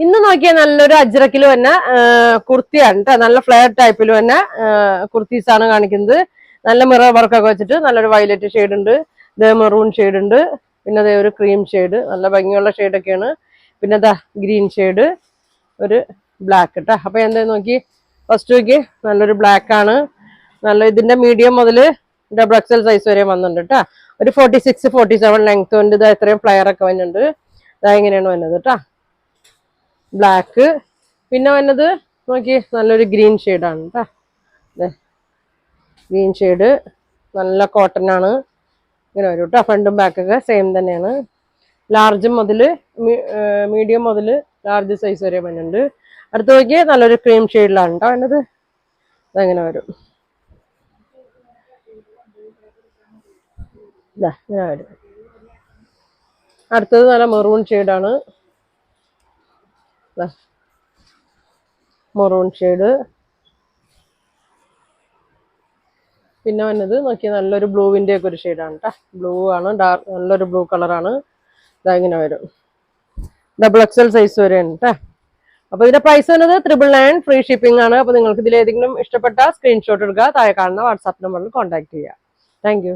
ഇന്ന് നോക്കിയാൽ നല്ലൊരു അജ്രക്കിൽ തന്നെ കുർത്തിയാണ് കേട്ടോ. നല്ല ഫ്ലെയർ ടൈപ്പിൽ തന്നെ കുർത്തീസ് ആണ് കാണിക്കുന്നത്. നല്ല മിറർ വർക്കൊക്കെ വെച്ചിട്ട് നല്ലൊരു വയലറ്റ് ഷെയ്ഡ് ഉണ്ട്, ഇതേ മെറൂൺ ഷെയ്ഡ് ഉണ്ട്, പിന്നെ അതേ ഒരു ക്രീം ഷെയ്ഡ്, നല്ല ഭംഗിയുള്ള ഷെയ്ഡൊക്കെയാണ്. പിന്നെ അതാ ഗ്രീൻ ഷെയ്ഡ്, ഒരു ബ്ലാക്ക് കേട്ടോ. അപ്പൊ എന്താ നോക്കി ഫസ്റ്റ് നോക്കി നല്ലൊരു ബ്ലാക്ക് ആണ്. നല്ല ഇതിന്റെ മീഡിയം മുതൽ ഡബിൾ എക്സൽ സൈസ് വരെ വന്നിട്ടുണ്ട് കേട്ടോ. ഒരു 46, 47 ലെങ്ത് ഉണ്ട്. ഇത് എത്രയും ഫ്ലെയർ ഒക്കെ വന്നിട്ടുണ്ട്. ഇതാ ഇങ്ങനെയാണ് വന്നത് കേട്ടോ, ബ്ലാക്ക്. പിന്നെ വന്നത് നോക്കി നല്ലൊരു ഗ്രീൻ ഷെയ്ഡാണ് കേട്ടോ. ഗ്രീൻ ഷെയ്ഡ് നല്ല കോട്ടൺ ആണ്. ഇങ്ങനെ വരും കേട്ടോ. ഫ്രണ്ടും ബാക്കൊക്കെ സെയിം തന്നെയാണ്. ലാർജ് മുതൽ മീഡിയം മുതൽ ലാർജ് സൈസ് വരെ വരുന്നുണ്ട്. അടുത്ത് നോക്കി നല്ലൊരു ക്രീം ഷെയ്ഡിലാണ് കേട്ടോ വന്നത്. അതങ്ങനെ വരും. ഇങ്ങനെ വരും. അടുത്തത് നല്ല മെറൂൺ ഷെയ്ഡാണ്. Maroon shade. പിന്നെ വന്നത് നോക്കിയാൽ നല്ലൊരു ബ്ലൂവിൻ്റെ ഒക്കെ ഒരു ഷെയ്ഡാണ് കേട്ടോ. ബ്ലൂ ആണ്, ഡാർക്ക് നല്ലൊരു ബ്ലൂ കളറാണ്. ഇങ്ങനെ വരും. ഡബിൾ എക്സൽ സൈസ് വരെ ഉണ്ട് കേട്ടോ. അപ്പൊ ഇതിന്റെ പ്രൈസ് വന്നത് 999, ഫ്രീ ഷിപ്പിംഗ് ആണ്. അപ്പൊ നിങ്ങൾക്ക് ഇതിൽ ഏതെങ്കിലും ഇഷ്ടപ്പെട്ട സ്ക്രീൻഷോട്ട് എടുക്കുക, താഴെ കാണുന്ന വാട്സാപ്പ് നമ്പറിൽ കോൺടാക്ട് ചെയ്യുക. Thank you.